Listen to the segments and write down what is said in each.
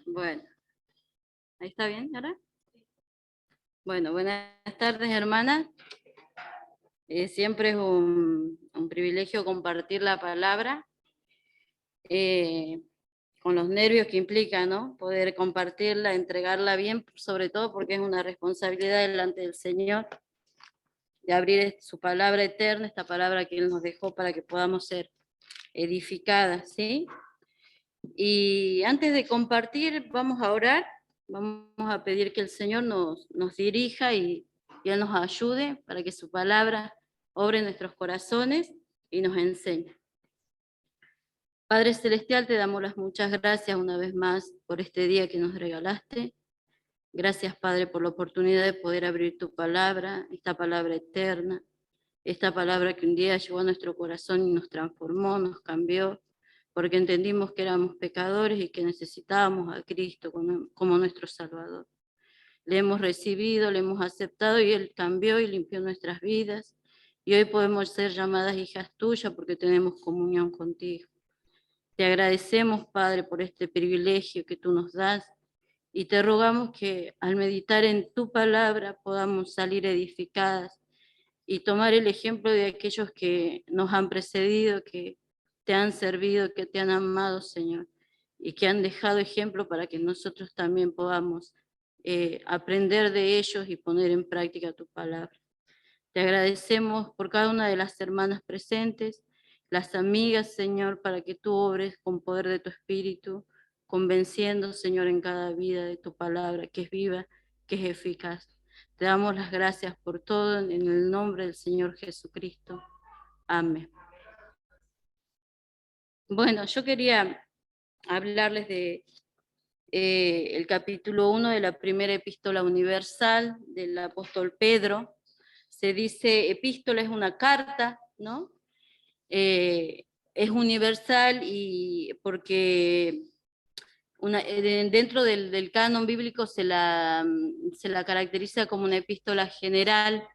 Bueno, ¿ahí está bien ahora? Bueno, buenas tardes, hermanas. Siempre es un privilegio compartir la palabra, eh, con los nervios que implica, ¿no? Poder compartirla, entregarla bien, sobre todo porque es una responsabilidad delante del Señor, de abrir su palabra eterna, esta palabra que Él nos dejó para que podamos ser edificadas, ¿sí? Y antes de compartir, vamos a orar, vamos a pedir que el Señor nos dirija y Él nos ayude para que su palabra obre en nuestros corazones y nos enseñe. Padre Celestial, te damos las muchas gracias una vez más por este día que nos regalaste. Gracias, Padre, por la oportunidad de poder abrir tu palabra, esta palabra eterna, esta palabra que un día llegó a nuestro corazón y nos transformó, nos cambió, porque entendimos que éramos pecadores y que necesitábamos a Cristo como nuestro Salvador. Le hemos recibido, le hemos aceptado y Él cambió y limpió nuestras vidas. Y hoy podemos ser llamadas hijas tuyas porque tenemos comunión contigo. Te agradecemos, Padre, por este privilegio que tú nos das y te rogamos que al meditar en tu palabra podamos salir edificadas y tomar el ejemplo de aquellos que nos han precedido, que te han servido, que te han amado, Señor, y que han dejado ejemplo para que nosotros también podamos aprender de ellos y poner en práctica tu palabra. Te agradecemos por cada una de las hermanas presentes, las amigas, Señor, para que tú obres con poder de tu Espíritu, convenciendo, Señor, en cada vida de tu palabra, que es viva, que es eficaz. Te damos las gracias por todo en el nombre del Señor Jesucristo. Amén. Bueno, yo quería hablarles de el capítulo 1 de la primera epístola universal del apóstol Pedro. Se dice, epístola es una carta, ¿no? Es universal y porque dentro del canon bíblico se la caracteriza como una epístola general,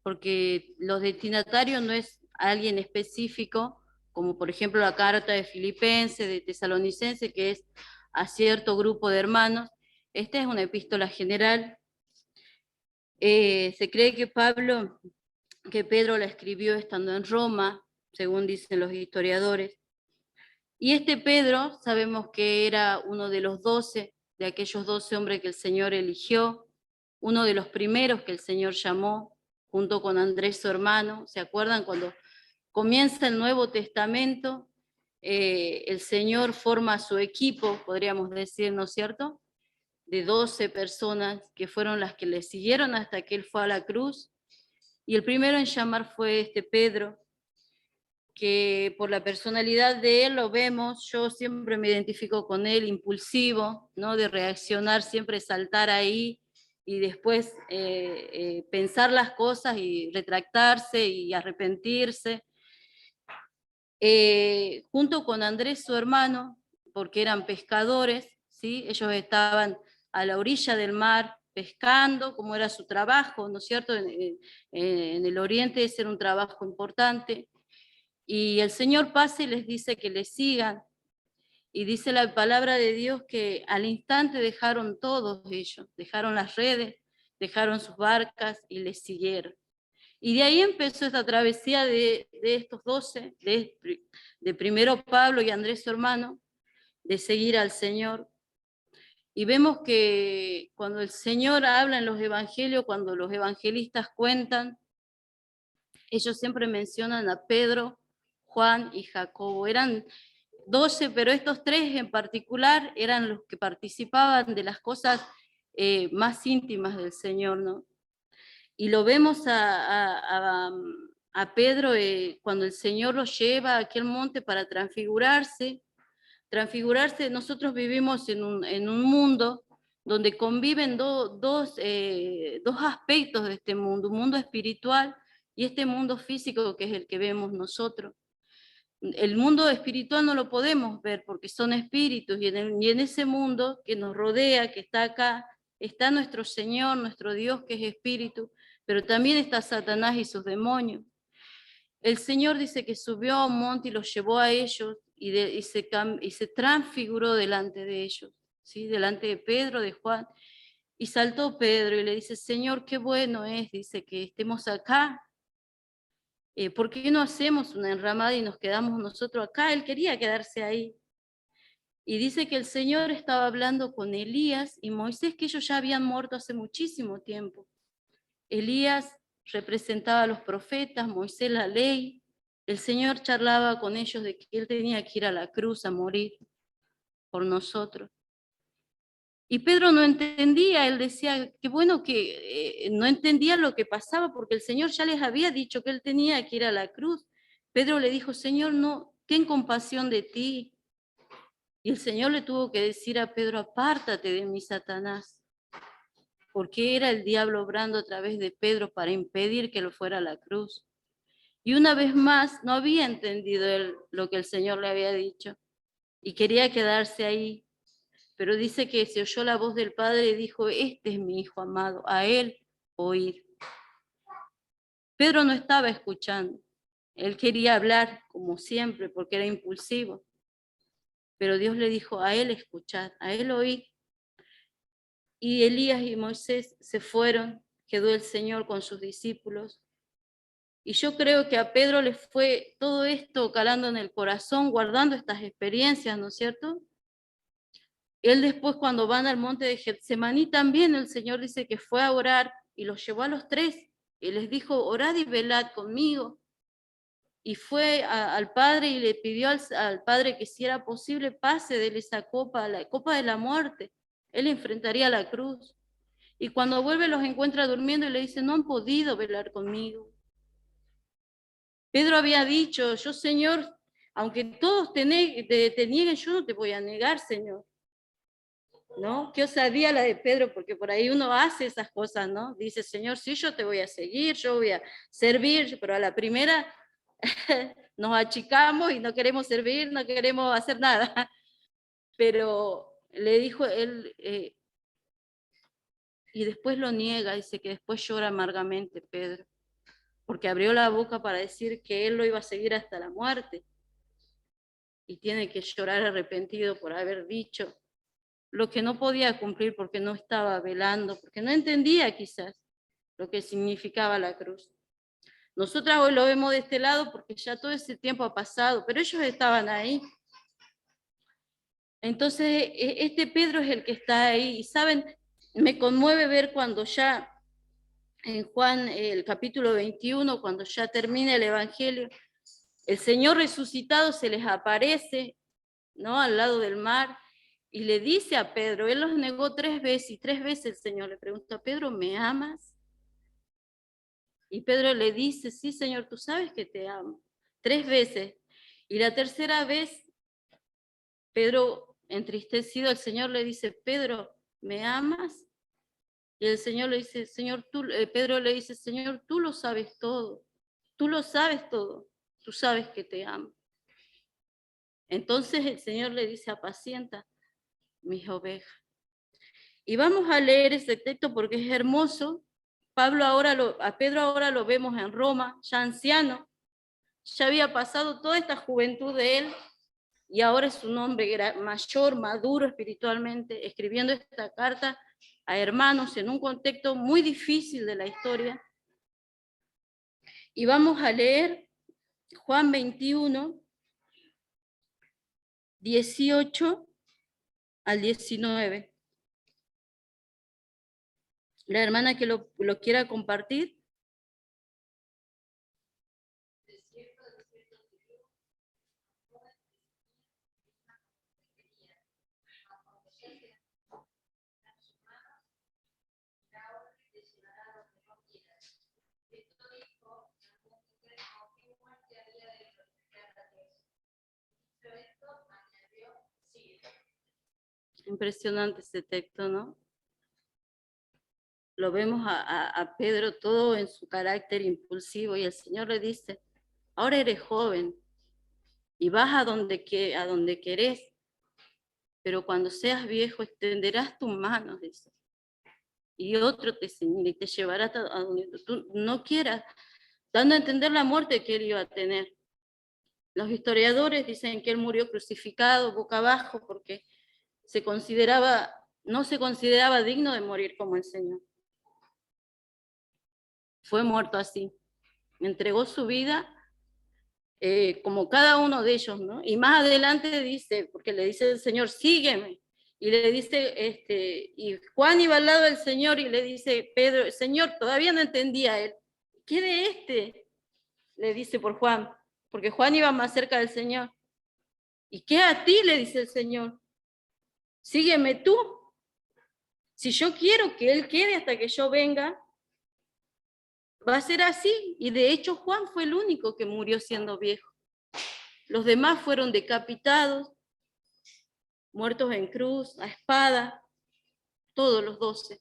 porque los destinatarios no es alguien específico, como por ejemplo la carta de Filipenses, de Tesalonicense, que es a cierto grupo de hermanos. Esta es una epístola general. Se cree que Pedro la escribió estando en Roma, según dicen los historiadores. Y este Pedro, sabemos que era uno de los 12, de aquellos 12 hombres que el Señor eligió, uno de los primeros que el Señor llamó, junto con Andrés, su hermano. ¿Se acuerdan cuando comienza el Nuevo Testamento? El Señor forma su equipo, podríamos decir, ¿no es cierto?, de 12 personas que fueron las que le siguieron hasta que Él fue a la cruz. Y el primero en llamar fue este Pedro, que por la personalidad de él lo vemos, yo siempre me identifico con él, impulsivo, ¿no? De reaccionar, siempre saltar ahí y después pensar las cosas y retractarse y arrepentirse. Junto con Andrés, su hermano, porque eran pescadores, ¿sí? Ellos estaban a la orilla del mar pescando, como era su trabajo, ¿no es cierto? En el oriente ese era un trabajo importante. Y el Señor pasa y les dice que le sigan. Y dice la palabra de Dios que al instante dejaron todos ellos, dejaron las redes, dejaron sus barcas y les siguieron. Y de ahí empezó esta travesía de estos 12, de primero Pablo y Andrés su hermano, de seguir al Señor. Y vemos que cuando el Señor habla en los evangelios, cuando los evangelistas cuentan, ellos siempre mencionan a Pedro, Juan y Jacobo. Eran 12, pero estos tres en particular eran los que participaban de las cosas más íntimas del Señor, ¿no? Y lo vemos a Pedro cuando el Señor lo lleva a aquel monte para transfigurarse. Transfigurarse, nosotros vivimos en un mundo donde conviven dos aspectos de este mundo, un mundo espiritual y este mundo físico que es el que vemos nosotros. El mundo espiritual no lo podemos ver porque son espíritus y en ese mundo que nos rodea, que está acá, está nuestro Señor, nuestro Dios que es espíritu, pero también está Satanás y sus demonios. El Señor dice que subió a un monte y los llevó a ellos y se transfiguró delante de ellos, ¿sí? Delante de Pedro, de Juan. Y saltó Pedro y le dice, Señor, qué bueno es, dice, que estemos acá. ¿Por qué no hacemos una enramada y nos quedamos nosotros acá? Él quería quedarse ahí. Y dice que el Señor estaba hablando con Elías y Moisés, que ellos ya habían muerto hace muchísimo tiempo. Elías representaba a los profetas, Moisés la ley. El Señor charlaba con ellos de que él tenía que ir a la cruz a morir por nosotros. Y Pedro no entendía, él decía que bueno que no entendía lo que pasaba porque el Señor ya les había dicho que él tenía que ir a la cruz. Pedro le dijo, Señor, no, ten compasión de ti. Y el Señor le tuvo que decir a Pedro, apártate de mí, Satanás, porque era el diablo obrando a través de Pedro para impedir que lo fuera a la cruz. Y una vez más no había entendido él lo que el Señor le había dicho y quería quedarse ahí. Pero dice que se oyó la voz del Padre y dijo, este es mi Hijo amado, a él oír. Pedro no estaba escuchando, él quería hablar como siempre porque era impulsivo, pero Dios le dijo, a él escuchar, a él oír. Y Elías y Moisés se fueron, quedó el Señor con sus discípulos. Y yo creo que a Pedro le fue todo esto calando en el corazón, guardando estas experiencias, ¿no es cierto? Él después cuando van al monte de Getsemaní también el Señor dice que fue a orar y los llevó a los tres y les dijo, orad y velad conmigo. Y fue al Padre y le pidió al Padre que si era posible pase de él esa copa, la copa de la muerte. Él enfrentaría la cruz. Y cuando vuelve los encuentra durmiendo y le dice, no han podido velar conmigo. Pedro había dicho, yo Señor, aunque todos te nieguen, yo no te voy a negar, Señor. ¿No? Qué osadía la de Pedro, porque por ahí uno hace esas cosas, ¿no? Dice, Señor, sí, yo te voy a seguir, yo voy a servir, pero a la primera nos achicamos y no queremos servir, no queremos hacer nada. Pero le dijo él, y después lo niega, dice que después llora amargamente Pedro, porque abrió la boca para decir que él lo iba a seguir hasta la muerte, y tiene que llorar arrepentido por haber dicho lo que no podía cumplir porque no estaba velando, porque no entendía quizás lo que significaba la cruz. Nosotras hoy lo vemos de este lado porque ya todo ese tiempo ha pasado, pero ellos estaban ahí. Entonces, este Pedro es el que está ahí. Y saben, me conmueve ver cuando ya en Juan, el capítulo 21, cuando ya termina el Evangelio, el Señor resucitado se les aparece, ¿no? Al lado del mar, y le dice a Pedro, él los negó 3 veces, y 3 veces el Señor le pregunta, Pedro, ¿me amas? Y Pedro le dice, sí, Señor, tú sabes que te amo. 3 veces. Y la tercera vez, Pedro, entristecido, el Señor le dice, Pedro, ¿me amas? Y el Señor le dice, Señor, Pedro le dice, Señor, tú lo sabes todo. Tú lo sabes todo. Tú sabes que te amo. Entonces el Señor le dice, apacienta mis ovejas. Y vamos a leer ese texto porque es hermoso. A Pedro ahora lo vemos en Roma, ya anciano, ya había pasado toda esta juventud de él y ahora es un hombre mayor, maduro espiritualmente, escribiendo esta carta a hermanos en un contexto muy difícil de la historia. Y vamos a leer Juan 21, 18 al 19. La hermana que lo quiera compartir. Impresionante ese texto, ¿no? Lo vemos a Pedro todo en su carácter impulsivo y el Señor le dice, ahora eres joven y vas a donde querés, pero cuando seas viejo extenderás tus manos, dice, y otro te señala y te llevará a donde tú no quieras, dando a entender la muerte que él iba a tener. Los historiadores dicen que él murió crucificado boca abajo porque no se consideraba digno de morir como el Señor. Fue muerto así. Entregó su vida como cada uno de ellos, ¿no? Y más adelante dice, porque le dice el Señor, sígueme. Y le dice, y Juan iba al lado del Señor y le dice, Pedro, el Señor, todavía no entendía él. ¿Qué de este? Le dice por Juan, porque Juan iba más cerca del Señor. ¿Y qué a ti? Le dice el Señor. Sígueme tú. Si yo quiero que él quede hasta que yo venga, va a ser así. Y de hecho Juan fue el único que murió siendo viejo. Los demás fueron decapitados, muertos en cruz, a espada, todos los 12.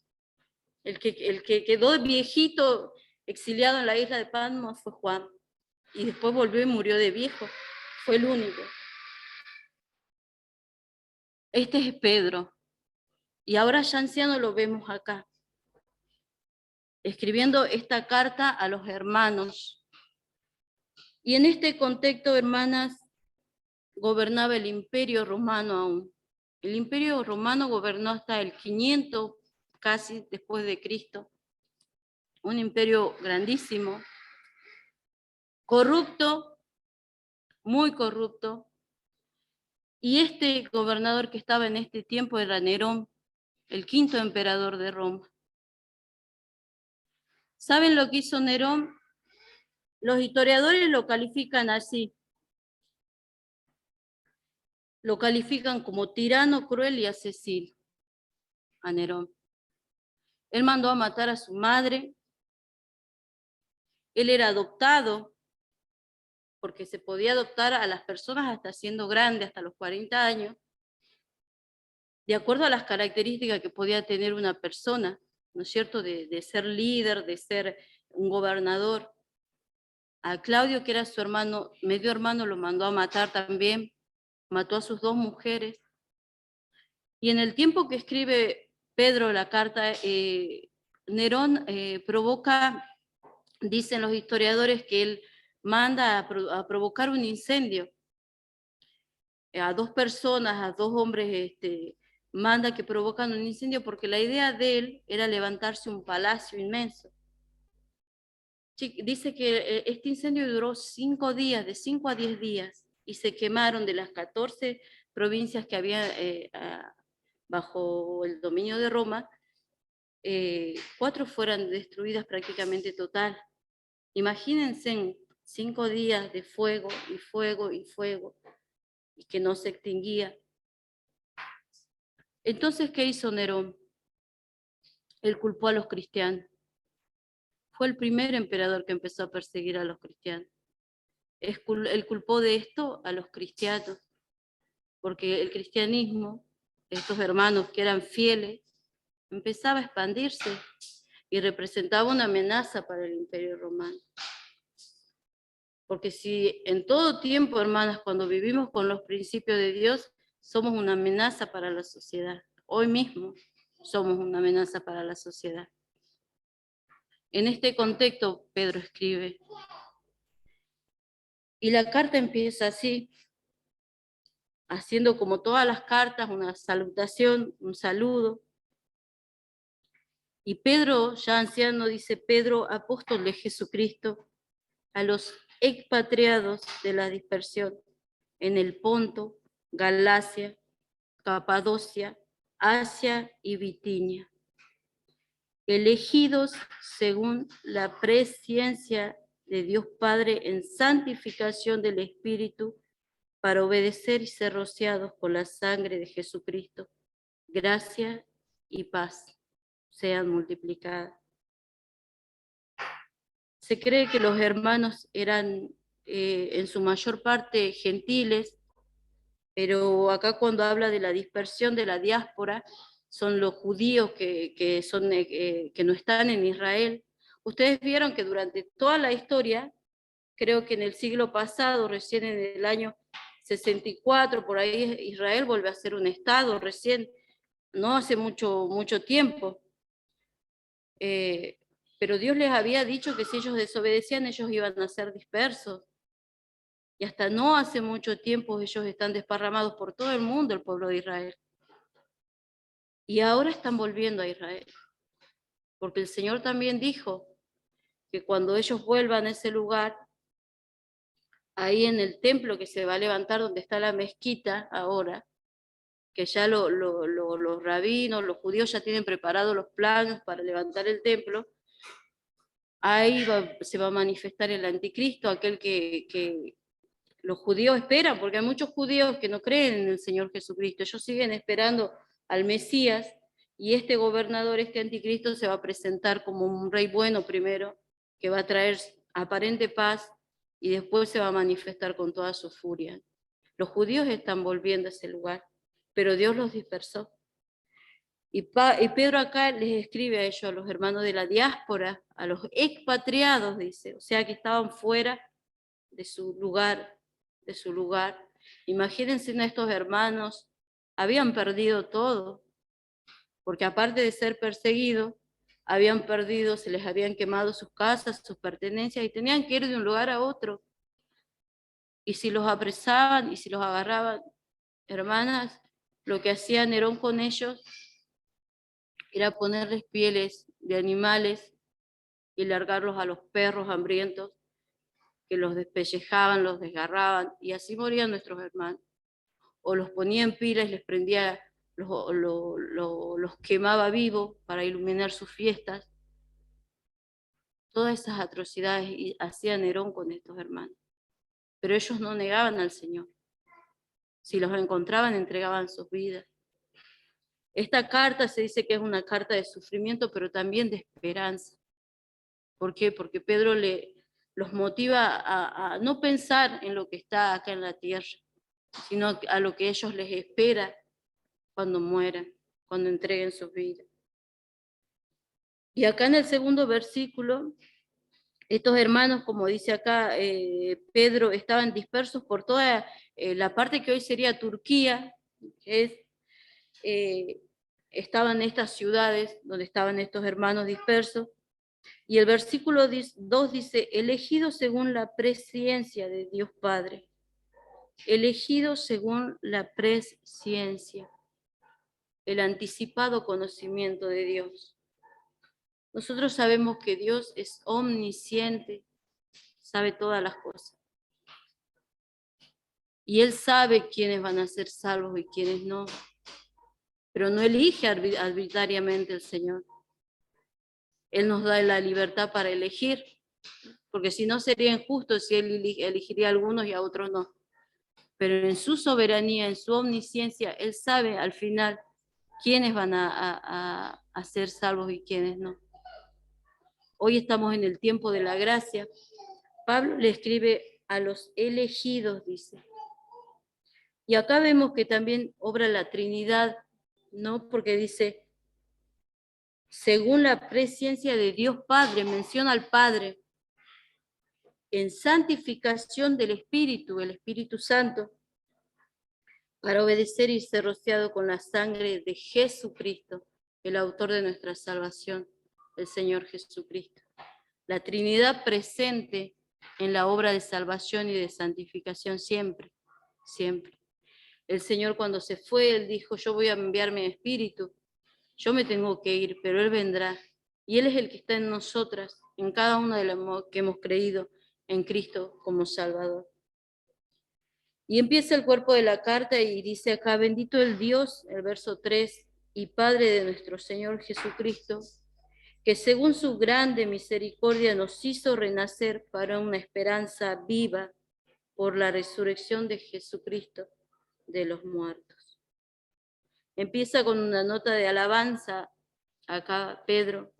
El que quedó viejito, exiliado en la isla de Patmos, fue Juan. Y después volvió y murió de viejo. Fue el único. Este es Pedro. Y ahora ya anciano lo vemos acá, escribiendo esta carta a los hermanos. Y en este contexto, hermanas, gobernaba el Imperio Romano aún. El Imperio Romano gobernó hasta el 500, casi después de Cristo. Un imperio grandísimo, corrupto, muy corrupto. Y este gobernador que estaba en este tiempo era Nerón, el quinto emperador de Roma. ¿Saben lo que hizo Nerón? Los historiadores lo califican así. Lo califican como tirano, cruel y asesino a Nerón. Él mandó a matar a su madre. Él era adoptado, porque se podía adoptar a las personas hasta siendo grande, hasta los 40 años, de acuerdo a las características que podía tener una persona, ¿no es cierto?, de ser líder, de ser un gobernador. A Claudio, que era su hermano, medio hermano, lo mandó a matar también, mató a sus 2 mujeres. Y en el tiempo que escribe Pedro la carta, Nerón provoca, dicen los historiadores, que él manda a provocar un incendio a 2 personas, a 2 hombres, manda que provocan un incendio porque la idea de él era levantarse un palacio inmenso. Dice que este incendio duró 5 días, de 5 a 10 días, y se quemaron de las 14 provincias que había bajo el dominio de Roma, 4 fueron destruidas prácticamente total. Imagínense en 5 días de fuego y fuego y fuego, y que no se extinguía. Entonces, ¿qué hizo Nerón? Él culpó a los cristianos. Fue el primer emperador que empezó a perseguir a los cristianos. Él culpó de esto a los cristianos, porque el cristianismo, estos hermanos que eran fieles, empezaba a expandirse y representaba una amenaza para el Imperio Romano. Porque si en todo tiempo, hermanas, cuando vivimos con los principios de Dios, somos una amenaza para la sociedad. Hoy mismo somos una amenaza para la sociedad. En este contexto, Pedro escribe. Y la carta empieza así, haciendo como todas las cartas, una salutación, un saludo. Y Pedro, ya anciano, dice: Pedro, apóstol de Jesucristo, a los expatriados de la dispersión en el Ponto, Galacia, Capadocia, Asia y Bitinia, elegidos según la presciencia de Dios Padre en santificación del Espíritu, para obedecer y ser rociados con la sangre de Jesucristo. Gracia y paz sean multiplicadas. Se cree que los hermanos eran en su mayor parte gentiles, pero acá cuando habla de la dispersión de la diáspora, son los judíos que no están en Israel. Ustedes vieron que durante toda la historia, creo que en el siglo pasado, recién en el año 64, por ahí Israel vuelve a ser un estado recién, no hace mucho tiempo. Pero Dios les había dicho que si ellos desobedecían, ellos iban a ser dispersos. Y hasta no hace mucho tiempo ellos están desparramados por todo el mundo, el pueblo de Israel. Y ahora están volviendo a Israel. Porque el Señor también dijo que cuando ellos vuelvan a ese lugar, ahí en el templo que se va a levantar donde está la mezquita ahora, que ya los rabinos, los judíos ya tienen preparados los planos para levantar el templo, ahí se va a manifestar el anticristo, aquel que los judíos esperan, porque hay muchos judíos que no creen en el Señor Jesucristo, ellos siguen esperando al Mesías, y este gobernador, este anticristo, se va a presentar como un rey bueno primero, que va a traer aparente paz, y después se va a manifestar con toda su furia. Los judíos están volviendo a ese lugar, pero Dios los dispersó. Y Pedro acá les escribe a ellos, a los hermanos de la diáspora, a los expatriados, dice, o sea que estaban fuera de su lugar, de su lugar. Imagínense a estos hermanos, habían perdido todo, porque aparte de ser perseguidos, habían perdido, se les habían quemado sus casas, sus pertenencias, y tenían que ir de un lugar a otro. Y si los apresaban y si los agarraban, hermanas, lo que hacía Nerón con ellos era ponerles pieles de animales y largarlos a los perros hambrientos, que los despellejaban, los desgarraban, y así morían nuestros hermanos. O los ponía en pilas y les prendía, los quemaba vivos para iluminar sus fiestas. Todas esas atrocidades hacía Nerón con estos hermanos. Pero ellos no negaban al Señor. Si los encontraban, entregaban sus vidas. Esta carta se dice que es una carta de sufrimiento, pero también de esperanza. ¿Por qué? Porque Pedro los motiva a no pensar en lo que está acá en la tierra, sino a lo que ellos les espera cuando mueran, cuando entreguen sus vidas. Y acá en el segundo versículo, estos hermanos, como dice acá Pedro, estaban dispersos por toda la parte que hoy sería Turquía, que es, estaban estas ciudades donde estaban estos hermanos dispersos. Y el versículo 2 dice, elegidos según la presciencia de Dios Padre. Elegidos según la presciencia, el anticipado conocimiento de Dios. Nosotros sabemos que Dios es omnisciente, sabe todas las cosas. Y Él sabe quiénes van a ser salvos y quiénes no. Pero no elige arbitrariamente el Señor. Él nos da la libertad para elegir, porque si no sería injusto si Él elegiría a algunos y a otros no. Pero en su soberanía, en su omnisciencia, Él sabe al final quiénes van a ser salvos y quiénes no. Hoy estamos en el tiempo de la gracia. Pablo le escribe a los elegidos, dice. Y acá vemos que también obra la Trinidad, ¿no? Porque dice, según la presciencia de Dios Padre, menciona al Padre, en santificación del Espíritu, el Espíritu Santo, para obedecer y ser rociado con la sangre de Jesucristo, el autor de nuestra salvación, el Señor Jesucristo. La Trinidad presente en la obra de salvación y de santificación siempre, siempre. El Señor cuando se fue, Él dijo, yo voy a enviar mi Espíritu, yo me tengo que ir, pero Él vendrá. Y Él es el que está en nosotras, en cada una de las que hemos creído en Cristo como Salvador. Y empieza el cuerpo de la carta y dice acá, bendito el Dios, el verso 3, y Padre de nuestro Señor Jesucristo, que según su grande misericordia nos hizo renacer para una esperanza viva por la resurrección de Jesucristo de los muertos. Empieza con una nota de alabanza, acá Pedro,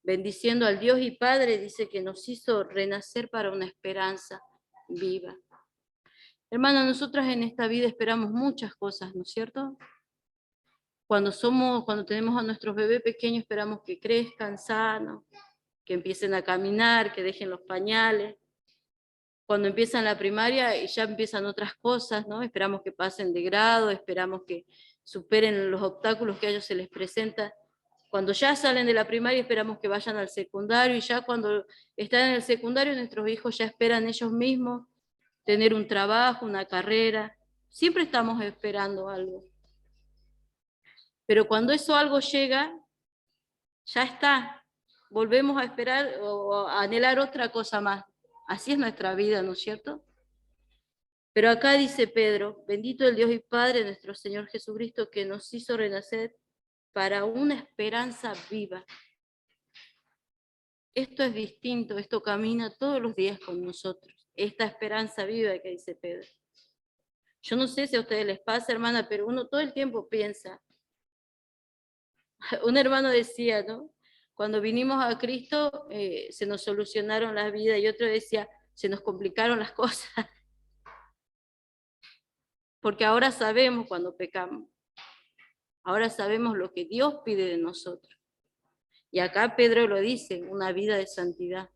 bendiciendo al Dios y Padre, dice que nos hizo renacer para una esperanza viva. Hermana, nosotras en esta vida esperamos muchas cosas, ¿no es cierto? Cuando tenemos a nuestros bebés pequeños, esperamos que crezcan sanos, que empiecen a caminar, que dejen los pañales. Cuando empiezan la primaria y ya empiezan otras cosas, ¿no? Esperamos que pasen de grado, esperamos que superen los obstáculos que a ellos se les presenta. Cuando ya salen de la primaria esperamos que vayan al secundario, y ya cuando están en el secundario nuestros hijos ya esperan ellos mismos tener un trabajo, una carrera. Siempre estamos esperando algo. Pero cuando eso algo llega, ya está. Volvemos a esperar o a anhelar otra cosa más. Así es nuestra vida, ¿no es cierto? Pero acá dice Pedro, bendito el Dios y Padre de nuestro Señor Jesucristo, que nos hizo renacer para una esperanza viva. Esto es distinto, esto camina todos los días con nosotros. Esta esperanza viva que dice Pedro. Yo no sé si a ustedes les pasa, hermana, pero uno todo el tiempo piensa. Un hermano decía, ¿no? Cuando vinimos a Cristo se nos solucionaron las vidas, y otro decía, se nos complicaron las cosas. Porque ahora sabemos cuando pecamos. Ahora sabemos lo que Dios pide de nosotros. Y acá Pedro lo dice, una vida de santidad.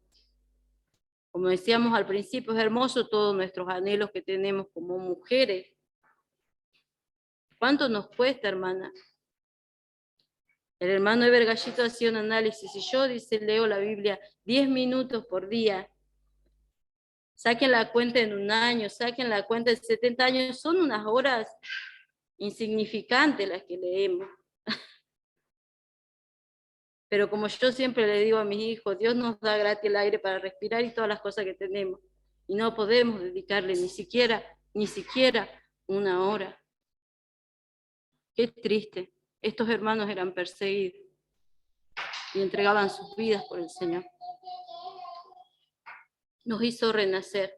Como decíamos al principio, es hermoso todos nuestros anhelos que tenemos como mujeres. ¿Cuánto nos cuesta, hermana? El hermano Eber Gallito hacía un análisis, y yo, dice, leo la Biblia 10 minutos por día. Saquen la cuenta en un año, saquen la cuenta en 70 años, son unas horas insignificantes las que leemos. Pero como yo siempre le digo a mis hijos, Dios nos da gratis el aire para respirar y todas las cosas que tenemos. Y no podemos dedicarle ni siquiera una hora. Qué triste. Estos hermanos eran perseguidos y entregaban sus vidas por el Señor. Nos hizo renacer.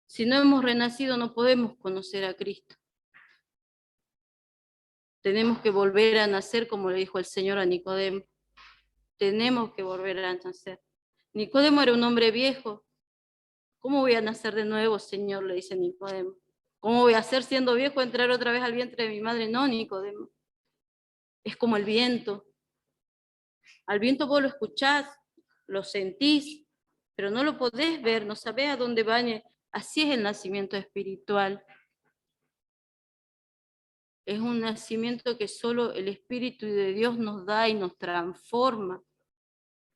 Si no hemos renacido, no podemos conocer a Cristo. Tenemos que volver a nacer, como le dijo el Señor a Nicodemo. Tenemos que volver a nacer. Nicodemo era un hombre viejo. ¿Cómo voy a nacer de nuevo, Señor?, le dice Nicodemo. ¿Cómo voy a hacer siendo viejo entrar otra vez al vientre de mi madre? No, Nicodemo. Es como el viento. Al viento vos lo escuchás, lo sentís, pero no lo podés ver, no sabés a dónde va. Así es el nacimiento espiritual. Es un nacimiento que solo el Espíritu de Dios nos da y nos transforma.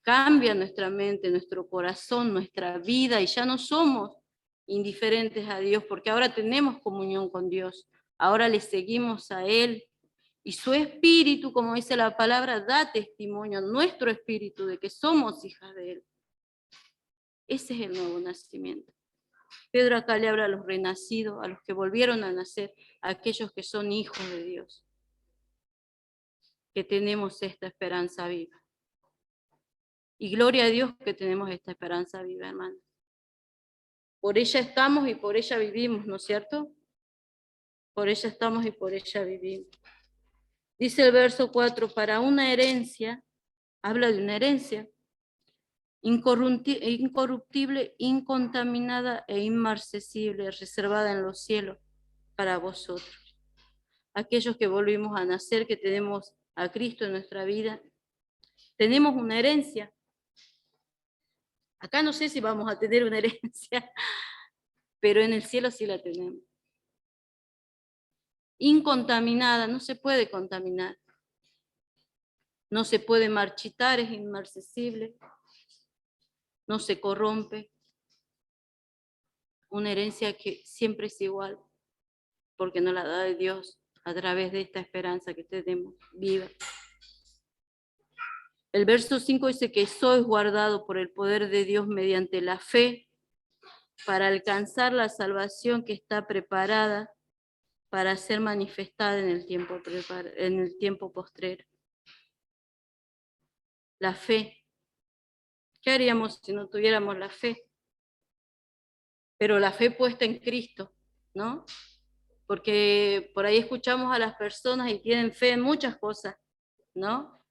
Cambia nuestra mente, nuestro corazón, nuestra vida, y ya no somos indiferentes a Dios, porque ahora tenemos comunión con Dios. Ahora le seguimos a Él. Y su Espíritu, como dice la palabra, da testimonio a nuestro espíritu de que somos hijas de Él. Ese es el nuevo nacimiento. Pedro acá le habla a los renacidos, a los que volvieron a nacer, a aquellos que son hijos de Dios, que tenemos esta esperanza viva. Y gloria a Dios que tenemos esta esperanza viva, hermanos. Por ella estamos y por ella vivimos, ¿no es cierto? Por ella estamos y por ella vivimos. Dice el verso 4, para una herencia, habla de una herencia, incorruptible, incontaminada e inmarcesible, reservada en los cielos para vosotros. Aquellos que volvimos a nacer, que tenemos a Cristo en nuestra vida, tenemos una herencia. Acá no sé si vamos a tener una herencia, pero en el cielo sí la tenemos. Incontaminada, no se puede contaminar. No se puede marchitar, es inmarcesible. No se corrompe. Una herencia que siempre es igual, porque nos la da de Dios a través de esta esperanza que tenemos viva. El verso 5 dice que sois guardado por el poder de Dios mediante la fe para alcanzar la salvación que está preparada para ser manifestada en el tiempo postrero. La fe. ¿Qué haríamos si no tuviéramos la fe? Pero la fe puesta en Cristo, ¿no? Porque por ahí escuchamos a las personas y tienen fe en muchas cosas, ¿no?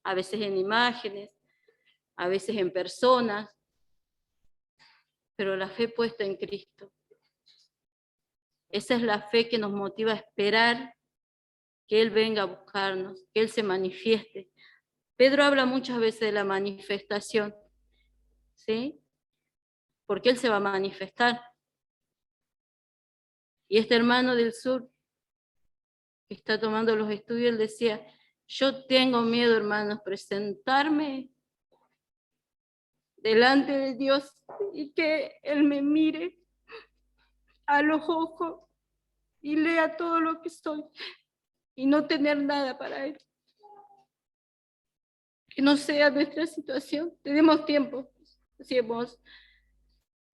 A veces en imágenes, a veces en personas, pero la fe puesta en Cristo. Esa es la fe que nos motiva a esperar que Él venga a buscarnos, que Él se manifieste. Pedro habla muchas veces de la manifestación, ¿sí? Porque Él se va a manifestar. Y este hermano del sur, que está tomando los estudios, él decía, yo tengo miedo, hermanos, presentarme delante de Dios y que Él me mire a los ojos y lea todo lo que soy y no tener nada para Él. Que no sea nuestra situación. Tenemos tiempo, si hemos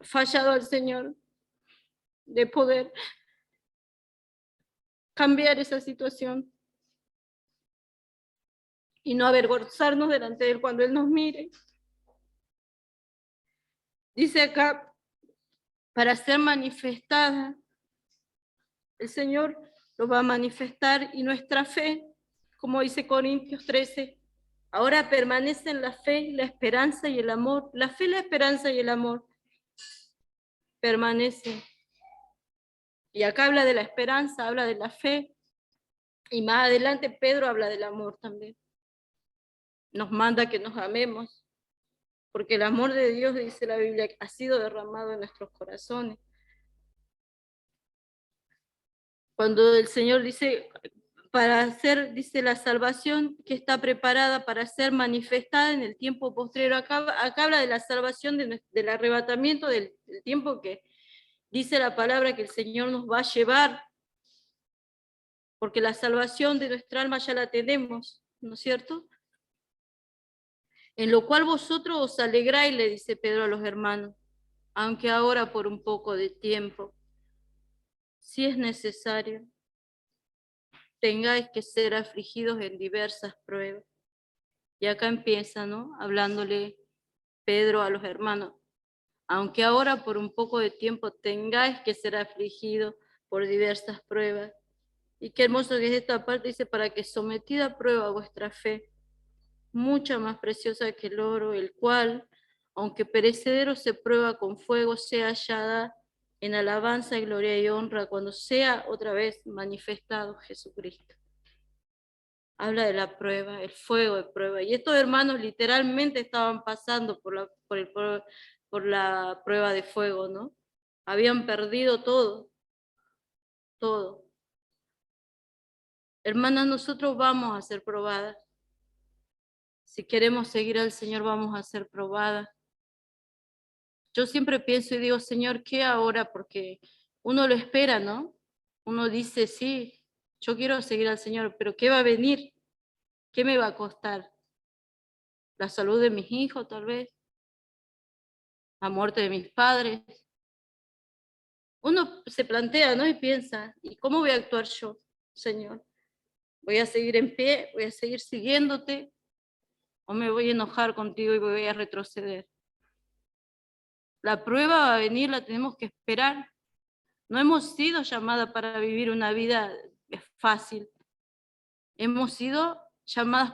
fallado al Señor, de poder cambiar esa situación y no avergonzarnos delante de Él cuando Él nos mire. Dice acá, para ser manifestada, el Señor lo va a manifestar y nuestra fe, como dice Corintios 13, ahora permanecen la fe, la esperanza y el amor. La fe, la esperanza y el amor permanecen. Y acá habla de la esperanza, habla de la fe. Y más adelante Pedro habla del amor también. Nos manda que nos amemos, porque el amor de Dios, dice la Biblia, ha sido derramado en nuestros corazones. Cuando el Señor dice, para hacer, dice, la salvación que está preparada para ser manifestada en el tiempo postrero. Acá habla de la salvación del arrebatamiento, del tiempo que dice la palabra que el Señor nos va a llevar, porque la salvación de nuestra alma ya la tenemos, ¿no es cierto? En lo cual vosotros os alegráis, le dice Pedro a los hermanos, aunque ahora por un poco de tiempo, si es necesario, tengáis que ser afligidos en diversas pruebas. Y acá empieza, ¿no? Hablándole Pedro a los hermanos, aunque ahora por un poco de tiempo tengáis que ser afligidos por diversas pruebas. Y qué hermoso que es esta parte, dice, para que sometida a prueba vuestra fe, mucha más preciosa que el oro, el cual, aunque perecedero se prueba con fuego, sea hallada en alabanza, gloria y honra cuando sea otra vez manifestado Jesucristo. Habla de la prueba, el fuego de prueba. Y estos hermanos literalmente estaban pasando por la prueba de fuego, ¿no? Habían perdido todo, todo. Hermanas, nosotros vamos a ser probadas. Si queremos seguir al Señor, vamos a ser probadas. Yo siempre pienso y digo, Señor, ¿qué ahora? Porque uno lo espera, ¿no? Uno dice, sí, yo quiero seguir al Señor, pero ¿qué va a venir? ¿Qué me va a costar? ¿La salud de mis hijos, tal vez? ¿La muerte de mis padres? Uno se plantea, ¿no? Y piensa, ¿y cómo voy a actuar yo, Señor? ¿Voy a seguir en pie? ¿Voy a seguir siguiéndote? ¿O me voy a enojar contigo y voy a retroceder? La prueba va a venir, la tenemos que esperar. No hemos sido llamadas para vivir una vida fácil. Hemos sido llamadas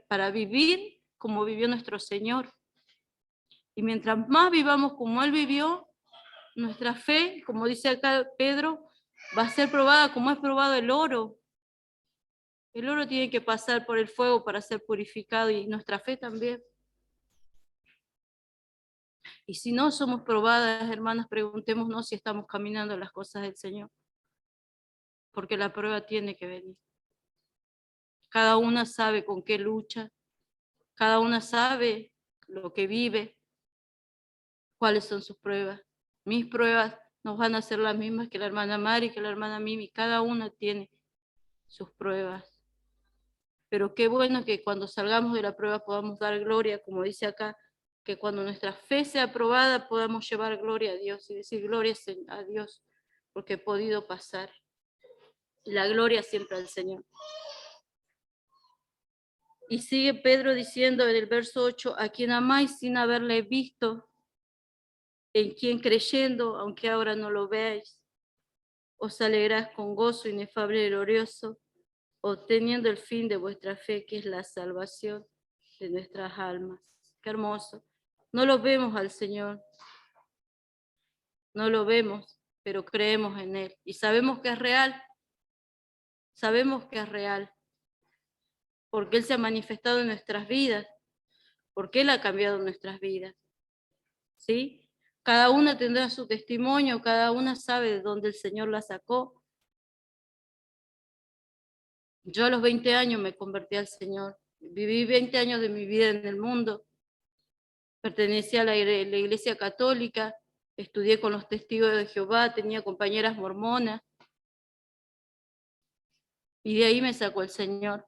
para vivir como vivió nuestro Señor. Y mientras más vivamos como Él vivió, nuestra fe, como dice acá Pedro, va a ser probada como es probado el oro. El oro tiene que pasar por el fuego para ser purificado y nuestra fe también. Y si no somos probadas, hermanas, preguntémonos si estamos caminando en las cosas del Señor. Porque la prueba tiene que venir. Cada una sabe con qué lucha, cada una sabe lo que vive, cuáles son sus pruebas. Mis pruebas no van a ser las mismas que la hermana Mari, que la hermana Mimi, cada una tiene sus pruebas. Pero qué bueno que cuando salgamos de la prueba podamos dar gloria, como dice acá, que cuando nuestra fe sea aprobada podamos llevar gloria a Dios y decir gloria a Dios, porque he podido pasar. Y la gloria siempre al Señor. Y sigue Pedro diciendo en el verso 8, a quien amáis sin haberle visto, en quien creyendo, aunque ahora no lo veáis, os alegrás con gozo inefable y glorioso, obteniendo el fin de vuestra fe, que es la salvación de nuestras almas. Qué hermoso. No lo vemos al Señor, no lo vemos, pero creemos en Él. Y sabemos que es real, sabemos que es real, porque Él se ha manifestado en nuestras vidas, porque Él ha cambiado nuestras vidas. ¿Sí? Cada una tendrá su testimonio, cada una sabe de dónde el Señor la sacó. Yo a los 20 años me convertí al Señor. Viví 20 años de mi vida en el mundo, pertenecía a la iglesia católica, estudié con los testigos de Jehová, tenía compañeras mormonas, y de ahí me sacó el Señor.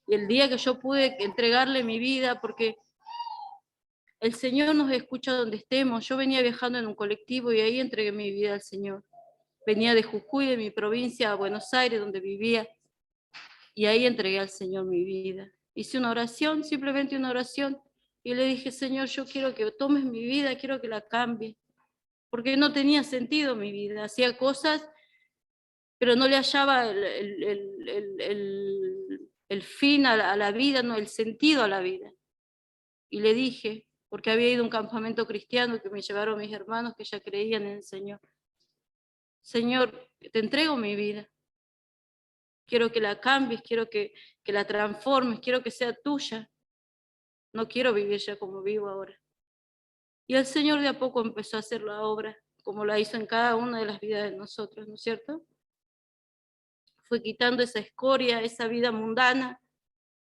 Y el día que yo pude entregarle mi vida, porque el Señor nos escucha donde estemos, yo venía viajando en un colectivo y ahí entregué mi vida al Señor. Venía de Jujuy, de mi provincia, a Buenos Aires, donde vivía, y ahí entregué al Señor mi vida. Hice una oración, simplemente una oración, y le dije, Señor, yo quiero que tomes mi vida, quiero que la cambies, porque no tenía sentido mi vida, hacía cosas, pero no le hallaba el fin a la vida, no, el sentido a la vida. Y le dije, porque había ido a un campamento cristiano que me llevaron mis hermanos que ya creían en el Señor, Señor, te entrego mi vida, quiero que la cambies, quiero que la transformes, quiero que sea tuya, no quiero vivir ya como vivo ahora. Y el Señor de a poco empezó a hacer la obra, como la hizo en cada una de las vidas de nosotros, ¿no es cierto? Fue quitando esa escoria, esa vida mundana,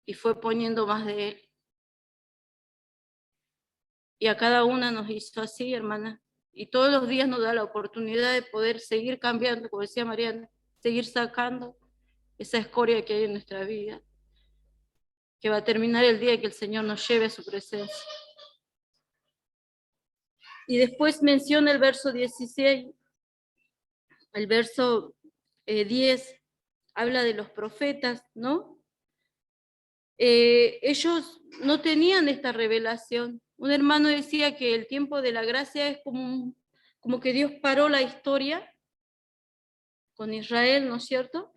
y fue poniendo más de Él. Y a cada una nos hizo así, hermana. Y todos los días nos da la oportunidad de poder seguir cambiando, como decía Mariana, seguir sacando esa escoria que hay en nuestra vida, que va a terminar el día que el Señor nos lleve a su presencia. Y después menciona el verso 16, el verso 10, habla de los profetas, ¿no? Ellos no tenían esta revelación. Un hermano decía que el tiempo de la gracia es como que Dios paró la historia con Israel, ¿no es cierto?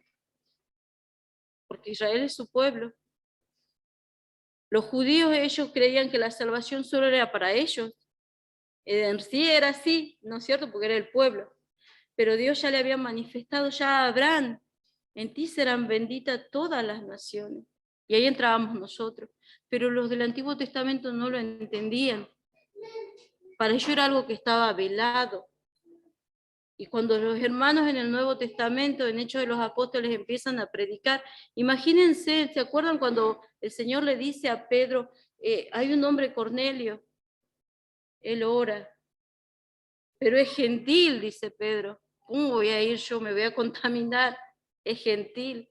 Porque Israel es su pueblo. Los judíos, ellos creían que la salvación solo era para ellos. En sí era así, ¿no es cierto? Porque era el pueblo. Pero Dios ya le había manifestado ya a Abraham, en ti serán benditas todas las naciones. Y ahí entrábamos nosotros. Pero los del Antiguo Testamento no lo entendían. Para ellos era algo que estaba velado. Y cuando los hermanos en el Nuevo Testamento, en Hechos de los Apóstoles, empiezan a predicar, imagínense, ¿se acuerdan cuando el Señor le dice a Pedro, hay un hombre Cornelio, él ora, pero es gentil, dice Pedro, ¿cómo voy a ir yo? Me voy a contaminar, es gentil.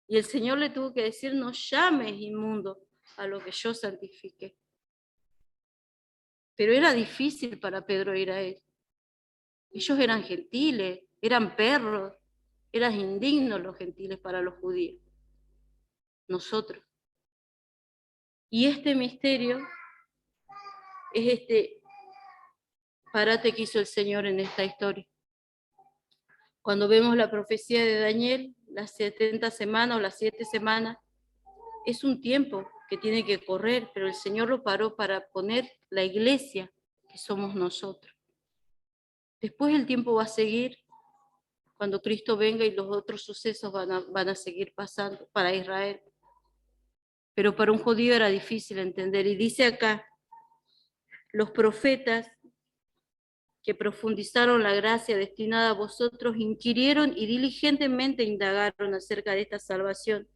Y el Señor le tuvo que decir, no llames inmundo a lo que yo santifique. Pero era difícil para Pedro ir a él. Ellos eran gentiles, eran perros, eran indignos los gentiles para los judíos. Nosotros. Y este misterio es este parate que hizo el Señor en esta historia. Cuando vemos la profecía de Daniel, las 70 semanas o las 7 semanas, es un tiempo que tiene que correr, pero el Señor lo paró para poner la iglesia que somos nosotros. Después el tiempo va a seguir cuando Cristo venga y los otros sucesos van a seguir pasando para Israel. Pero para un judío era difícil entender. Y dice acá, los profetas que profundizaron la gracia destinada a vosotros, inquirieron y diligentemente indagaron acerca de esta salvación,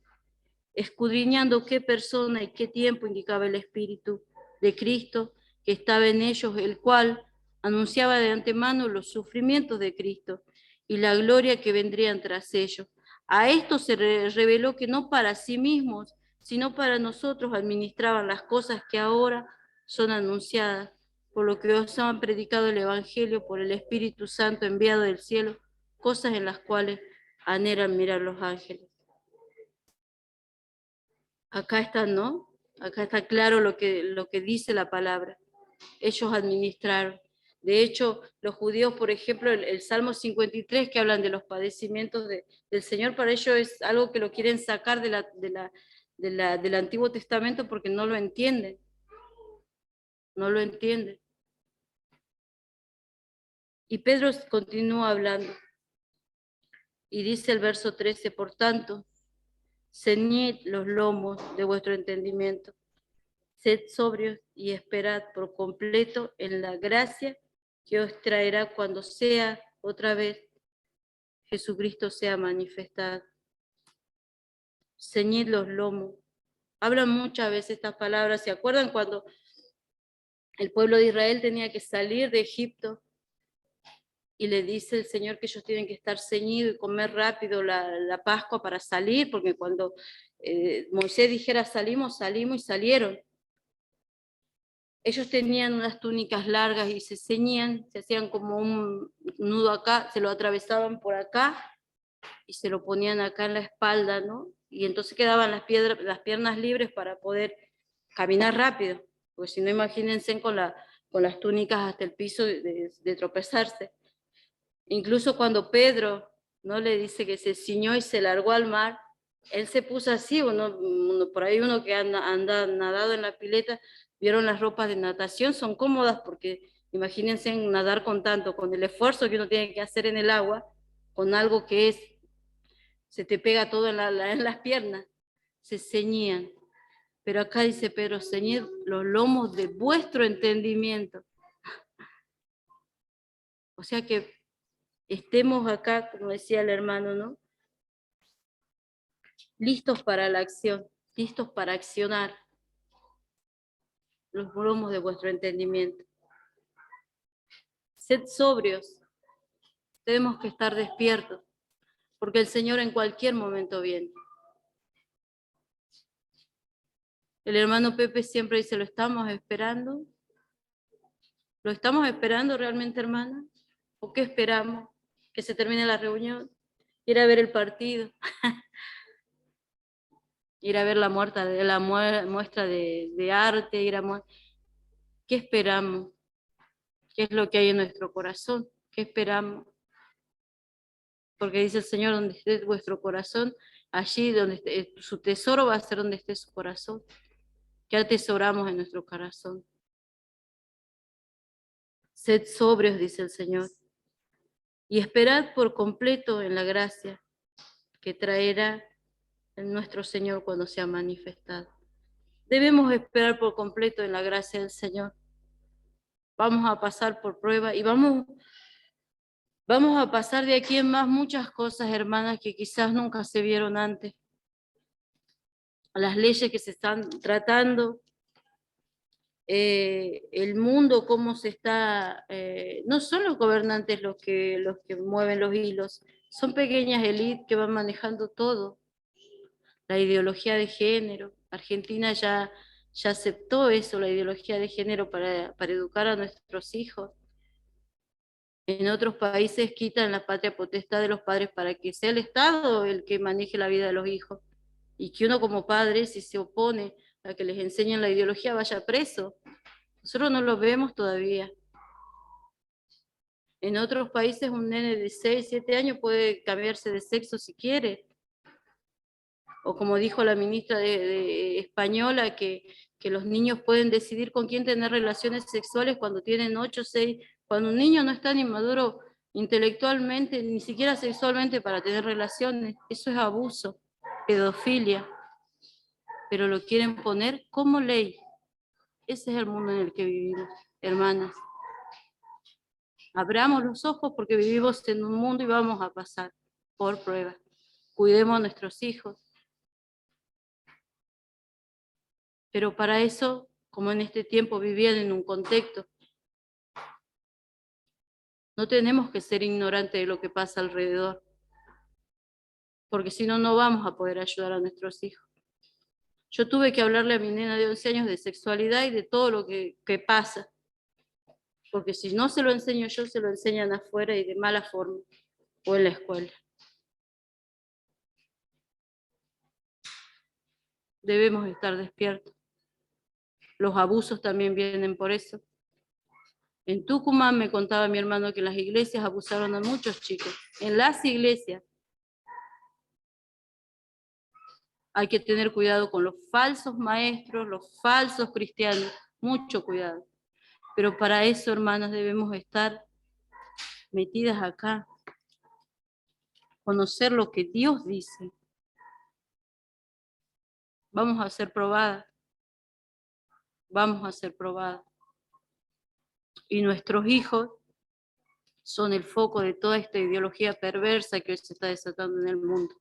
escudriñando qué persona y qué tiempo indicaba el Espíritu de Cristo que estaba en ellos, el cual anunciaba de antemano los sufrimientos de Cristo y la gloria que vendrían tras ellos. A esto se reveló que no para sí mismos, sino para nosotros administraban las cosas que ahora son anunciadas, por lo que os han predicado el Evangelio por el Espíritu Santo enviado del cielo, cosas en las cuales anhelan mirar los ángeles. Acá está, ¿no? Acá está claro lo que dice la palabra. Ellos administraron. De hecho, los judíos, por ejemplo, el Salmo 53, que hablan de los padecimientos del Señor, para ellos es algo que lo quieren sacar del Antiguo Testamento porque no lo entienden. No lo entienden. Y Pedro continúa hablando. Y dice el verso 13, por tanto, ceñid los lomos de vuestro entendimiento. Sed sobrios y esperad por completo en la gracia que os traerá cuando sea otra vez Jesucristo sea manifestado. Ceñid los lomos. Hablan muchas veces estas palabras. ¿Se acuerdan cuando el pueblo de Israel tenía que salir de Egipto, y le dice el Señor que ellos tienen que estar ceñidos y comer rápido la Pascua para salir, porque cuando Moisés dijera salimos, salimos y salieron. Ellos tenían unas túnicas largas y se ceñían, se hacían como un nudo acá, se lo atravesaban por acá y se lo ponían acá en la espalda, ¿no? Y entonces quedaban las piernas libres para poder caminar rápido, porque si no, imagínense con las túnicas hasta el piso de tropezarse. Incluso cuando Pedro, ¿no?, le dice que se ciñó y se largó al mar, él se puso así, por ahí uno que anda nadado en la pileta, vieron las ropas de natación, son cómodas porque imagínense nadar con el esfuerzo que uno tiene que hacer en el agua, con algo que se te pega todo en las piernas, se ceñían. Pero acá dice Pedro, ceñid los lomos de vuestro entendimiento. O sea que estemos acá, como decía el hermano, ¿no?, listos para la acción, listos para accionar los lomos de vuestro entendimiento. Sed sobrios, tenemos que estar despiertos, porque el Señor en cualquier momento viene. El hermano Pepe siempre dice, ¿lo estamos esperando? ¿Lo estamos esperando realmente, hermana? ¿O qué esperamos? ¿Que se termine la reunión? ¿Ir a ver el partido? ¿Ir a ver la muestra de arte? ¿Qué esperamos? ¿Qué es lo que hay en nuestro corazón? ¿Qué esperamos? Porque dice el Señor, donde esté vuestro corazón, allí donde esté, su tesoro va a ser donde esté su corazón. ¿Qué atesoramos en nuestro corazón? Sed sobrios, dice el Señor, y esperad por completo en la gracia que traerá en nuestro Señor cuando sea manifestado. Debemos esperar por completo en la gracia del Señor. Vamos a pasar por prueba y vamos a pasar de aquí en más muchas cosas, hermanas, que quizás nunca se vieron antes. Las leyes que se están tratando, el mundo, cómo se está, no son los gobernantes los que mueven los hilos, son pequeñas élites que van manejando todo. La ideología de género, Argentina ya aceptó eso, la ideología de género para educar a nuestros hijos. En otros países quitan la patria potestad de los padres para que sea el Estado el que maneje la vida de los hijos. Y que uno como padre, si se opone a que les enseñen la ideología, vaya preso. Nosotros no lo vemos todavía. En otros países un nene de 6, 7 años puede cambiarse de sexo si quiere. O como dijo la ministra de española, que los niños pueden decidir con quién tener relaciones sexuales cuando tienen 8, 6, cuando un niño no está ni maduro intelectualmente, ni siquiera sexualmente para tener relaciones. Eso es abuso, pedofilia, pero lo quieren poner como ley. Ese es el mundo en el que vivimos, hermanas. Abramos los ojos porque vivimos en un mundo y vamos a pasar por pruebas. Cuidemos a nuestros hijos. Pero para eso, como en este tiempo vivían en un contexto, no tenemos que ser ignorantes de lo que pasa alrededor, porque si no, no vamos a poder ayudar a nuestros hijos. Yo tuve que hablarle a mi nena de 11 años de sexualidad y de todo lo que pasa, porque si no se lo enseño yo, se lo enseñan afuera y de mala forma, o en la escuela. Debemos estar despiertos. Los abusos también vienen por eso. En Tucumán me contaba mi hermano que las iglesias abusaron a muchos chicos. En las iglesias hay que tener cuidado con los falsos maestros, los falsos cristianos, mucho cuidado. Pero para eso, hermanas, debemos estar metidas acá, conocer lo que Dios dice. Vamos a ser probadas, vamos a ser probadas. Y nuestros hijos son el foco de toda esta ideología perversa que hoy se está desatando en el mundo.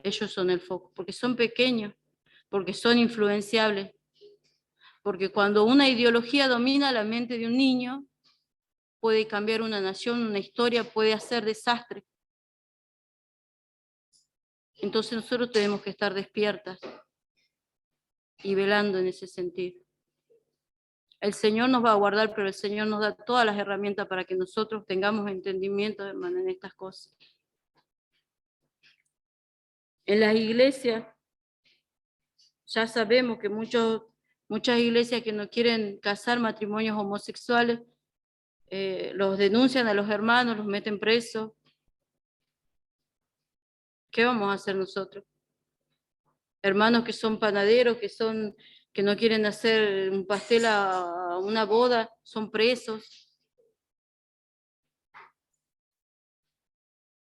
Ellos son el foco, porque son pequeños, porque son influenciables, Porque cuando una ideología domina la mente de un niño, puede cambiar una nación, una historia, puede hacer desastre. Entonces nosotros tenemos que estar despiertas y velando en ese sentido. El Señor nos va a guardar, pero el Señor nos da todas las herramientas para que nosotros tengamos entendimiento, hermano, en estas cosas. En las iglesias, ya sabemos que muchas iglesias que no quieren casar matrimonios homosexuales, los denuncian a los hermanos, los meten presos. ¿Qué vamos a hacer nosotros? Hermanos que son panaderos, que no quieren hacer un pastel a una boda, son presos.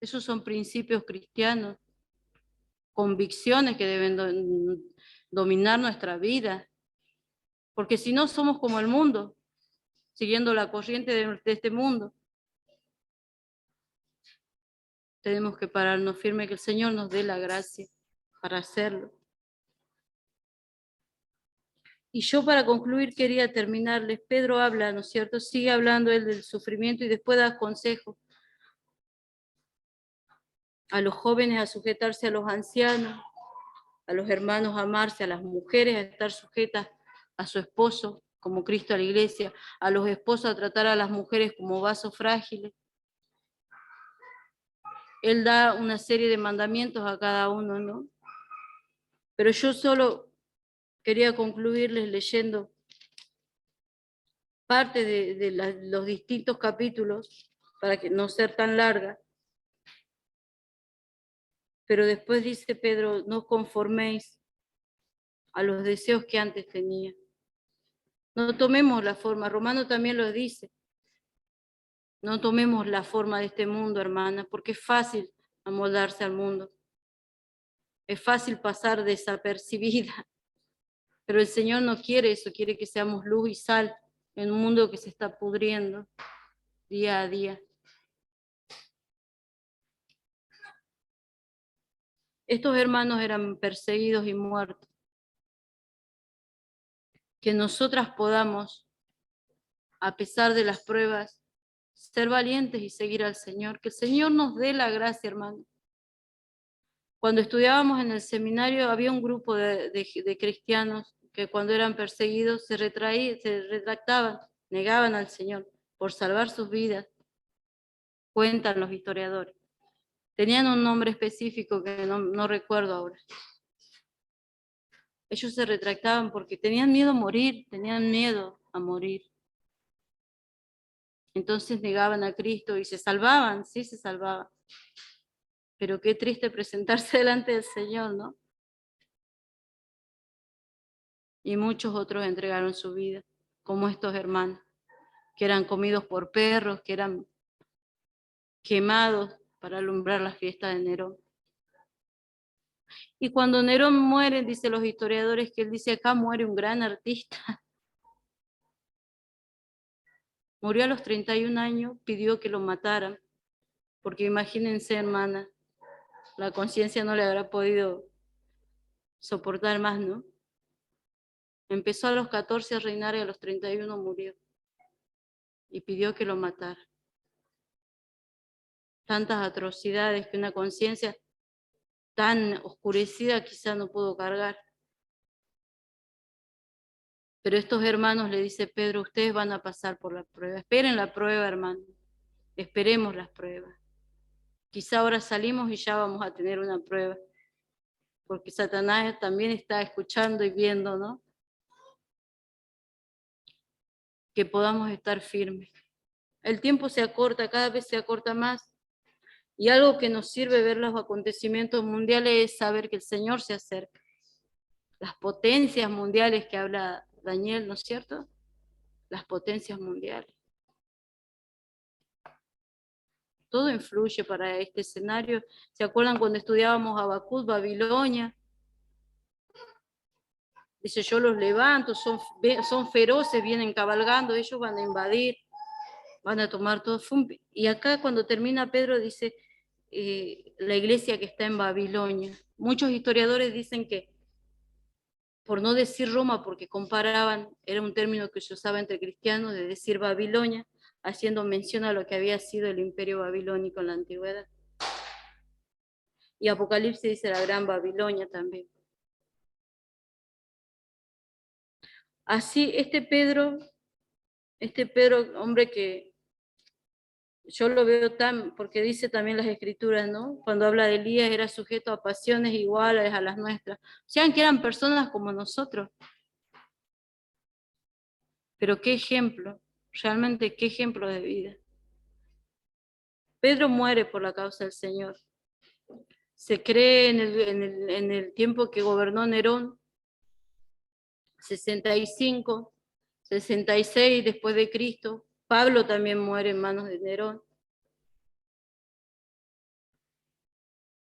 Esos son principios cristianos, convicciones que deben dominar nuestra vida. Porque si no, somos como el mundo, siguiendo la corriente de este mundo. Tenemos que pararnos firme, que el Señor nos dé la gracia para hacerlo. Y yo para concluir quería terminarles. Pedro habla, ¿no es cierto? Sigue hablando él del sufrimiento y después da consejos a los jóvenes a sujetarse a los ancianos, a los hermanos a amarse, a las mujeres a estar sujetas a su esposo, como Cristo a la iglesia, a los esposos a tratar a las mujeres como vasos frágiles. Él da una serie de mandamientos a cada uno, ¿no? Pero yo solo quería concluirles leyendo parte de los distintos capítulos, para que no ser tan larga. Pero después dice Pedro, no conforméis a los deseos que antes tenía. No tomemos la forma, Romano también lo dice, no tomemos la forma de este mundo, hermana, porque es fácil amoldarse al mundo. Es fácil pasar desapercibida, pero el Señor no quiere eso, quiere que seamos luz y sal en un mundo que se está pudriendo día a día. Estos hermanos eran perseguidos y muertos. Que nosotras podamos, a pesar de las pruebas, ser valientes y seguir al Señor. Que el Señor nos dé la gracia, hermano. Cuando estudiábamos en el seminario había un grupo de cristianos que cuando eran perseguidos se retractaban, negaban al Señor por salvar sus vidas, cuentan los historiadores. Tenían un nombre específico que no recuerdo ahora. Ellos se retractaban porque tenían miedo a morir, tenían miedo a morir. Entonces negaban a Cristo y se salvaban, sí se salvaban. Pero qué triste presentarse delante del Señor, ¿no? Y muchos otros entregaron su vida, como estos hermanos, que eran comidos por perros, que eran quemados para alumbrar la fiesta de Nerón. Y cuando Nerón muere, dicen los historiadores, que él dice, acá muere un gran artista. Murió a los 31 años, pidió que lo mataran, porque imagínense, hermana, la conciencia no le habrá podido soportar más, ¿no? Empezó a los 14 a reinar y a los 31 murió. Y pidió que lo matara. Tantas atrocidades que una conciencia tan oscurecida quizá no pudo cargar. Pero estos hermanos, le dice Pedro, ustedes van a pasar por la prueba. Esperen la prueba, hermano. Esperemos las pruebas. Quizá ahora salimos y ya vamos a tener una prueba. Porque Satanás también está escuchando y viendo, ¿no? Que podamos estar firmes. El tiempo se acorta, cada vez se acorta más. Y algo que nos sirve ver los acontecimientos mundiales es saber que el Señor se acerca. Las potencias mundiales que habla Daniel, ¿no es cierto? Las potencias mundiales. Todo influye para este escenario. ¿Se acuerdan cuando estudiábamos Habacuc, Babilonia? Dice, yo los levanto, son feroces, vienen cabalgando, ellos van a invadir, van a tomar todo. Y acá cuando termina Pedro dice, la iglesia que está en Babilonia. Muchos historiadores dicen que por no decir Roma, porque comparaban, era un término que se usaba entre cristianos, de decir Babilonia, haciendo mención a lo que había sido el imperio babilónico en la antigüedad. Y Apocalipsis dice la gran Babilonia también. Así, este Pedro, hombre que yo lo veo tan, porque dice también las escrituras, ¿no? Cuando habla de Elías, era sujeto a pasiones iguales a las nuestras. O sea, que eran personas como nosotros. Pero qué ejemplo, realmente qué ejemplo de vida. Pedro muere por la causa del Señor. Se cree en el tiempo que gobernó Nerón, 65, 66 después de Cristo. Pablo también muere en manos de Nerón.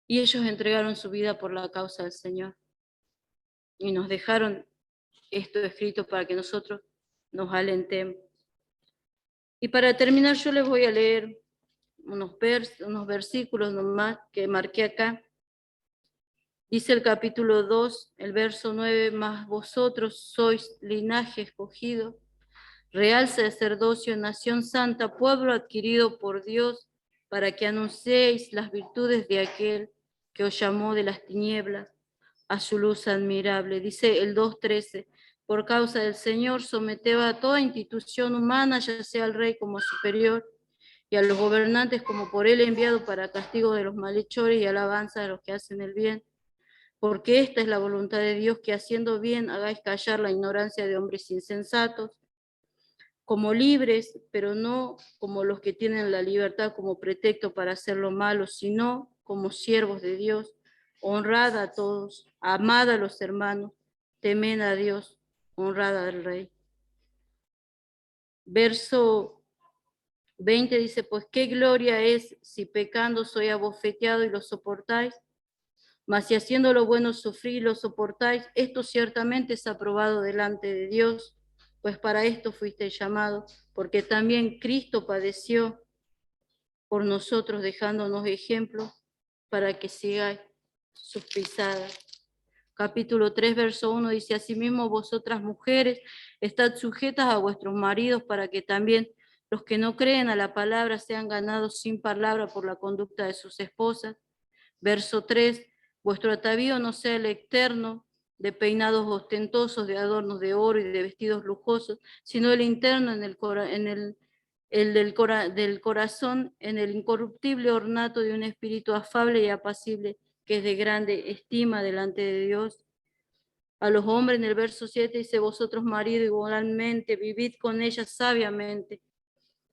Y ellos entregaron su vida por la causa del Señor. Y nos dejaron esto escrito para que nosotros nos alentemos. Y para terminar, yo les voy a leer unos versículos nomás que marqué acá. Dice el capítulo 2, el verso 9, mas vosotros sois linaje escogido, real sacerdocio, nación santa, pueblo adquirido por Dios, para que anunciéis las virtudes de aquel que os llamó de las tinieblas a su luz admirable. Dice el 2:13, por causa del Señor someteo a toda institución humana, ya sea al rey como superior, y a los gobernantes como por él enviado para castigo de los malhechores y alabanza de los que hacen el bien. Porque esta es la voluntad de Dios, que haciendo bien hagáis callar la ignorancia de hombres insensatos, como libres, pero no como los que tienen la libertad como pretexto para hacer lo malo, sino como siervos de Dios. Honrad a todos, amad a los hermanos, temed a Dios, honrad al Rey. Verso 20 dice, pues qué gloria es si pecando soy abofeteado y lo soportáis, mas si haciendo lo bueno sufrí y lo soportáis, esto ciertamente es aprobado delante de Dios, pues para esto fuiste llamado, porque también Cristo padeció por nosotros, dejándonos ejemplo para que sigáis sus pisadas. Capítulo 3, verso 1 dice, asimismo vosotras mujeres, estad sujetas a vuestros maridos, para que también los que no creen a la palabra sean ganados sin palabra por la conducta de sus esposas. Verso 3, vuestro atavío no sea el externo, de peinados ostentosos, de adornos de oro y de vestidos lujosos, sino el interno del corazón, en el incorruptible ornato de un espíritu afable y apacible, que es de grande estima delante de Dios. A los hombres en el verso 7 dice, vosotros marido igualmente, vivid con ellas sabiamente,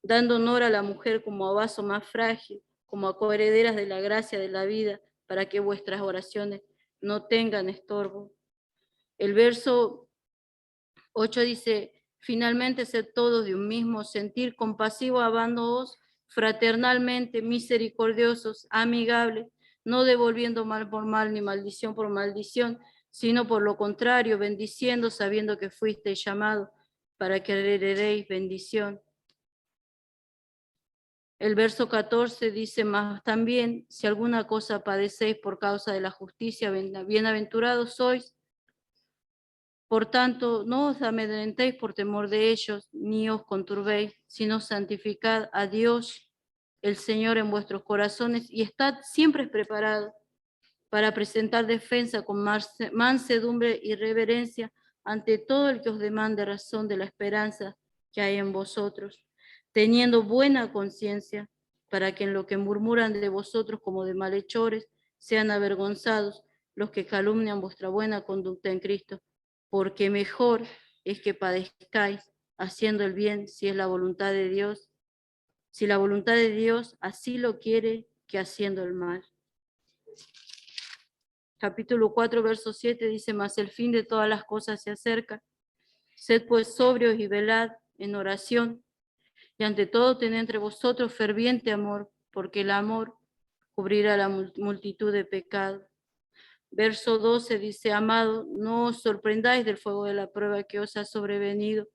dando honor a la mujer como a vaso más frágil, como a coherederas de la gracia de la vida, para que vuestras oraciones no tengan estorbo. El verso 8 dice, finalmente sed todos de un mismo sentir, compasivo, amándoos fraternalmente, misericordiosos, amigables, no devolviendo mal por mal ni maldición por maldición, sino por lo contrario, bendiciendo, sabiendo que fuisteis llamados para que heredéis bendición. El verso 14 dice, más también, si alguna cosa padecéis por causa de la justicia, bienaventurados sois. Por tanto, no os amedrentéis por temor de ellos, ni os conturbéis, sino santificad a Dios, el Señor, en vuestros corazones, y estad siempre preparados para presentar defensa con mansedumbre y reverencia ante todo el que os demande razón de la esperanza que hay en vosotros, teniendo buena conciencia, para que en lo que murmuran de vosotros como de malhechores sean avergonzados los que calumnian vuestra buena conducta en Cristo, porque mejor es que padezcáis haciendo el bien, si es la voluntad de Dios, si la voluntad de Dios así lo quiere, que haciendo el mal. Capítulo 4, verso 7 dice, mas el fin de todas las cosas se acerca. Sed pues sobrios y velad en oración, y ante todo tened entre vosotros ferviente amor, porque el amor cubrirá la multitud de pecados. Verso 12 dice, amado, no os sorprendáis del fuego de la prueba que os ha sobrevenido,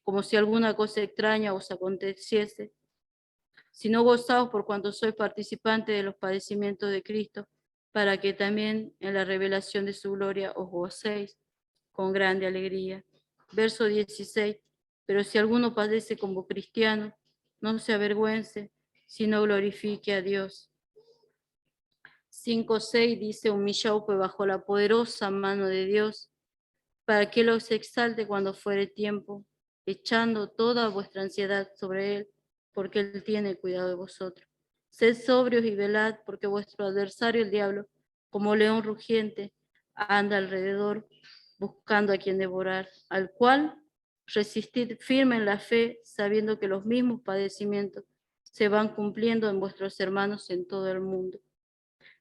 como si alguna cosa extraña os aconteciese, sino gozaos por cuanto sois participantes de los padecimientos de Cristo, para que también en la revelación de su gloria os gocéis. con grande alegría. Verso 16. Pero si alguno padece como cristiano, no se avergüence, sino glorifique a Dios. 5:6 dice, humillaos pues bajo la poderosa mano de Dios, para que los exalte cuando fuere tiempo, echando toda vuestra ansiedad sobre Él, porque Él tiene cuidado de vosotros. Sed sobrios y velad, porque vuestro adversario el diablo, como león rugiente, anda alrededor, buscando a quien devorar, al cual resistid firme en la fe, sabiendo que los mismos padecimientos se van cumpliendo en vuestros hermanos en todo el mundo.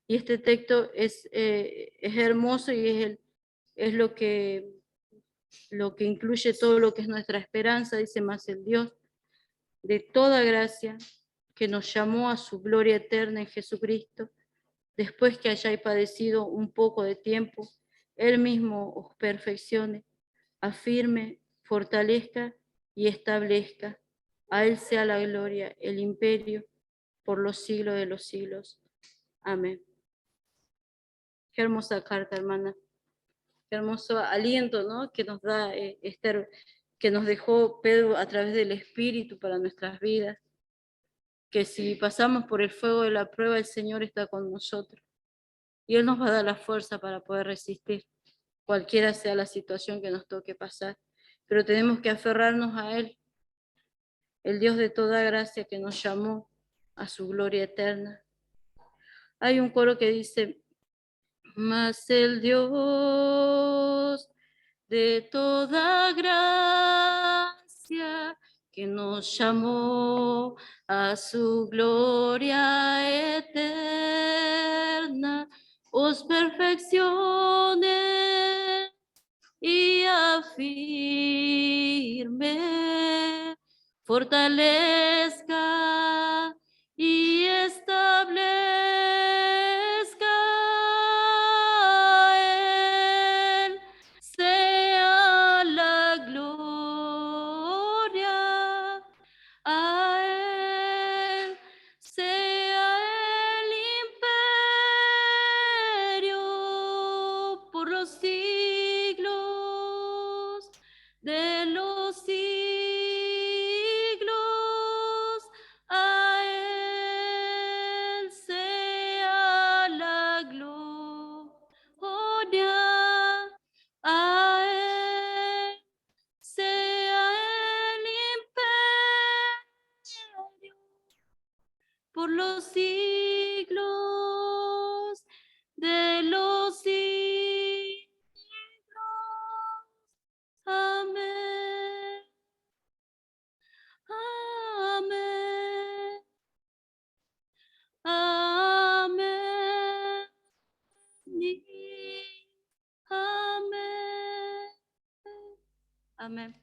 Y este texto es hermoso y es lo que incluye todo lo que es nuestra esperanza, dice más el Dios de toda gracia, que nos llamó a su gloria eterna en Jesucristo, después que hayáis padecido un poco de tiempo, Él mismo os perfeccione, afirme, fortalezca y establezca. A Él sea la gloria, el imperio, por los siglos de los siglos. Amén. Qué hermosa carta, hermana. Qué hermoso aliento, ¿no? Que nos da Esther, que nos dejó Pedro a través del Espíritu para nuestras vidas. Que si pasamos por el fuego de la prueba, el Señor está con nosotros. Y Él nos va a dar la fuerza para poder resistir, cualquiera sea la situación que nos toque pasar. Pero tenemos que aferrarnos a Él, el Dios de toda gracia que nos llamó a su gloria eterna. Hay un coro que dice, mas el Dios de toda gracia que nos llamó a su gloria eterna, os perfeccione y afirme, fortalezca y establezca. Él sea la gloria, a Él sea el imperio por los siglos de los siglos. A Él sea la gloria, a Él sea el imperio por los siglos de los siglos. Amén. Amén. Amén. Amén. Amén.